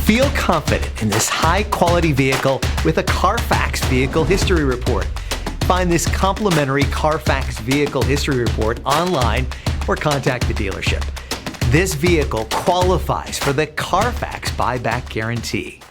Feel confident in this high-quality vehicle with a Carfax Vehicle History Report. Find this complimentary Carfax Vehicle History Report online or contact the dealership. This vehicle qualifies for the Carfax Buyback Guarantee.